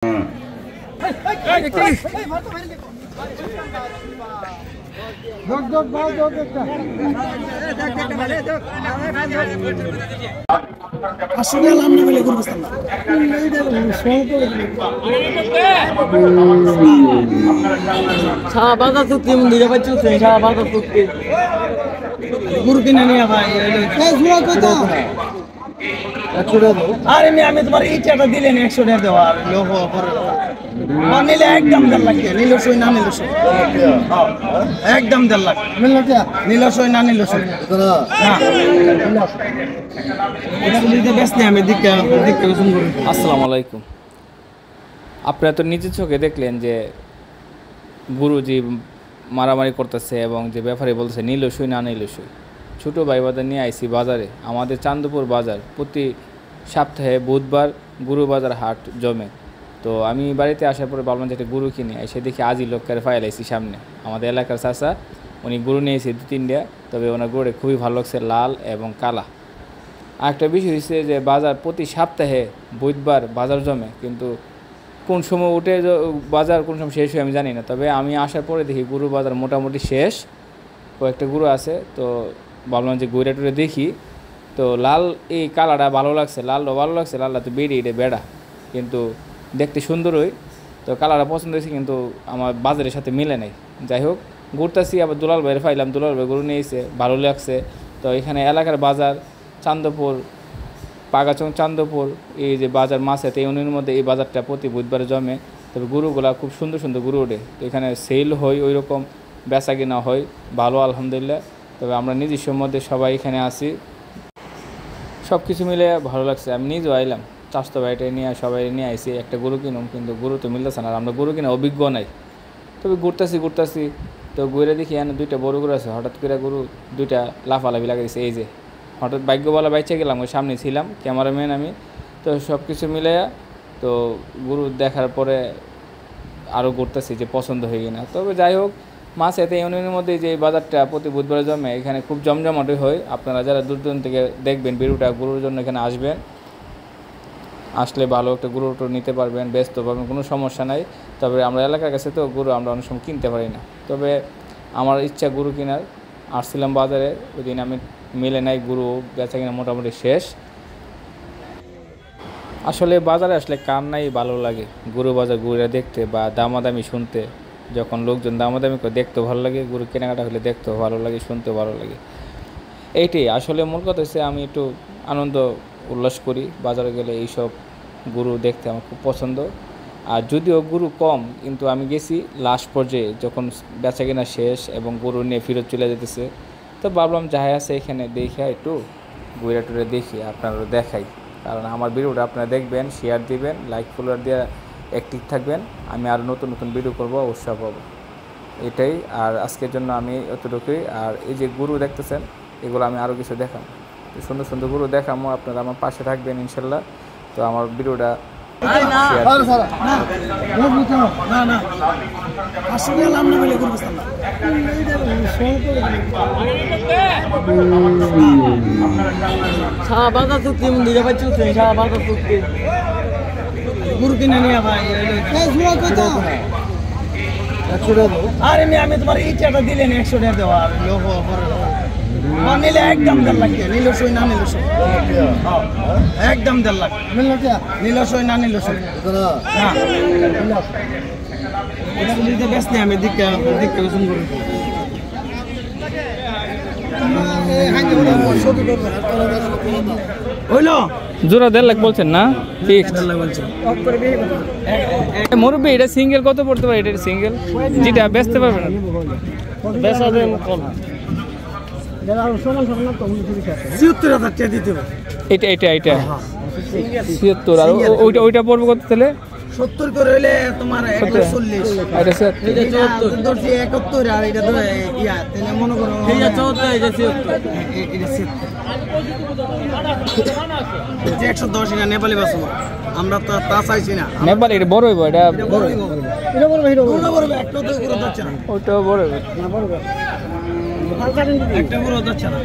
गुरु किने नहीं भाई अरे मैं तुम्हारे इच्छा दिले नहीं 100 टाका देवा लोग नीले एकदम 10 लाख नीलो सोई ना नीलो सोई एकदम 10 लाख मिलना क्या नीलो सोई ना नीलो सोई हां এটা বেশ নেই আমি দিকে শুন করি। আসসালামু আলাইকুম। আপনারা তো নিজের চোখে দেখলেন যে গুরুজি মারামারি করতেছে এবং যে ব্যাপারী বলতেছে নীল সই না নীল সই। ছোটো ভাই বাজার নিয়ে আইসি বাজারে, আমাদের চান্দপুর বাজার প্রতি সপ্তাহে বুধবার গুরু বাজার হাট জমে। তো আমি বাড়িতে আসার পরে ভাবলাম যে একটা গরু কিনে এসে দেখি আজই লোকের ফাইল আইসি সামনে আমাদের এলাকার চাচা উনি গরু নিয়ে এসে 2-3টা, তবে ওনার গরুটা খুবই ভালো লাগছে, লাল এবং কালা। আরেকটা বিষয় হচ্ছে যে বাজার প্রতি সপ্তাহে বুধবার বাজার জমে, কিন্তু কোন সময় উঠে বাজার কোন সময় শেষ হয় আমি জানি না। তবে আমি আসার পরে দেখি গরু বাজার মোটামুটি শেষ, কয়েকটা গরু আছে। তো ভাবলাম যে গরুটা টুরে দেখি। তো লাল এই কালারটা ভালো লাগছে, লালটা ভালো লাগছে, লালটা তো বেড়ে এটা বেড়া কিন্তু দেখতে সুন্দরই। তো কালারটা পছন্দ হয়েছে কিন্তু আমার বাজারের সাথে মিলে নাই। যাই হোক ঘুরতেছি, আবার দুলাল ভাইয়ের ফাইলাম, দুলাল ভাই গরু নিয়েছে, ভালো লাগছে। তো এখানে এলাকার বাজার চান্দপুর পাগাচং চান্দপুর এই যে বাজার মাছেতে এই ইউনিয়নের মধ্যে এই বাজারটা প্রতি বুধবারে জমে। তবে গরুগুলা খুব সুন্দর সুন্দর গরু ওঠে। তো এখানে সেল হয়, ওই রকম বেচা কিনা হয় ভালো আলহামদুলিল্লাহ। তবে আমরা নিজস্ব মধ্যে সবাই এখানে আসি, সব কিছু মিলে ভালো লাগছে। আমি নিজেও আইলাম, চাষতো ভাইটা নিয়ে সবাই নিয়ে আইসি একটা গরু কিনুম, কিন্তু গরু তো মিলতেছে না, আর আমরা গরু কিনা অভিজ্ঞ নাই। তবে ঘুরতেছি তো ঘুরে দেখি এখানে 2টা বড় গরু আছে। হঠাৎ করে গরু 2টা লাফালাফি লাগিয়ে দিচ্ছে। এই যে হঠাৎ ভাগ্যবালা বাইচে গেলাম, ওই সামনে ছিলাম ক্যামেরাম্যান আমি। তো সব কিছু মিলে তো গরু দেখার পরে আরও ঘুরতেছি যে পছন্দ হয়ে কিনা। তবে যাই হোক মাছ এতে ইউনিয়নের মধ্যে যে বাজারটা প্রতি বুধবারে জমে, এখানে খুব জমজমাটই হয়। আপনারা যারা দূর দূরান্ত থেকে দেখবেন ভিডিওটা, গরুর জন্য এখানে আসবেন, আসলে ভালো একটা গরু নিতে পারবেন, ব্যস্ত পাবেন, কোনো সমস্যা নাই। তবে আমরা এলাকার কাছে তো গরু আমরা অনেক সময় কিনতে পারি না। তবে আমার ইচ্ছা গরু কেনার, আসছিলাম বাজারে, ওই দিন আমি মিলে নাই, গরু বেচা কিনা মোটামুটি শেষ। আসলে বাজারে আসলে কার নাই ভালো লাগে গরু বাজার ঘুরে দেখতে বা দামাদামি শুনতে। যখন লোকজন দামাদামি করে দেখতেও ভালো লাগে, গরু কেনাকাটা হলে দেখতেও ভালো লাগে, শুনতেও ভালো লাগে। এইটাই আসলে মূল কথা হচ্ছে আমি একটু আনন্দ উল্লাস করি বাজারে গেলে, এইসব গরু দেখতে আমার খুব পছন্দ। আর যদিও গরু কম, কিন্তু আমি গেছি লাস্ট পর্যায়ে যখন বেচা কেনা শেষ এবং গরু নিয়ে ফেরত চলে যেতেছে। তো ভাবলাম যাই আছে এখানে দেখে একটু ঘুরে টুরে দেখি, আপনারা দেখাই। কারণ আমার ভিডিওটা আপনারা দেখবেন, শেয়ার দিবেন, লাইক ফলোয়ার দিয়ে অ্যাক্টিভ থাকবেন, আমি আরও নতুন নতুন ভিডিও করবো, উৎসাহ পাবো, এটাই। আর আজকের জন্য আমি এতটুকুই। আর এই যে গরু দেখতেছেন এগুলো আমি আরও কিছু দেখাম, সুন্দর সুন্দর গরু দেখামো, আপনারা আমার পাশে থাকবেন ইনশাল্লাহ। তো আমার ভিডিওটা गुरु किने नहीं भाई अरे मैं तुम्हारे इच्छा दिले नहीं 100 टाका देवा लोग नीले एकदम 10 लाख नीलो सोई ना नीलो सोई एकदम 10 लाख मिलना क्या नीलो सोई ना नीलो सोई हां এটা বেশ নেই আমি দিকে শুন করি। হইলো জোড়া 1.5 লাখ বলছেন না? ফিক্সড মুরব্বি এটা সিঙ্গেল কত পড়তে পারে? এটা সিঙ্গেল যেটা বেচতে পারবেন না, বেচা দেন কম, এটা 76। আর ওইটা পড়বে কত তাহলে? 70 করে হইলে তোমার 140 এটা 71 আর এটা তো ইয়া তাহলে মনে করো এটা 74 এটা 110 না নেপালি বাসু আমরা তো তা চাইছি না। নেপালি এটা বড় হইব, এটা বড় একটা তো করে যাচ্ছে না, ওইটা বড় না বড় একটা বড় যাচ্ছে না।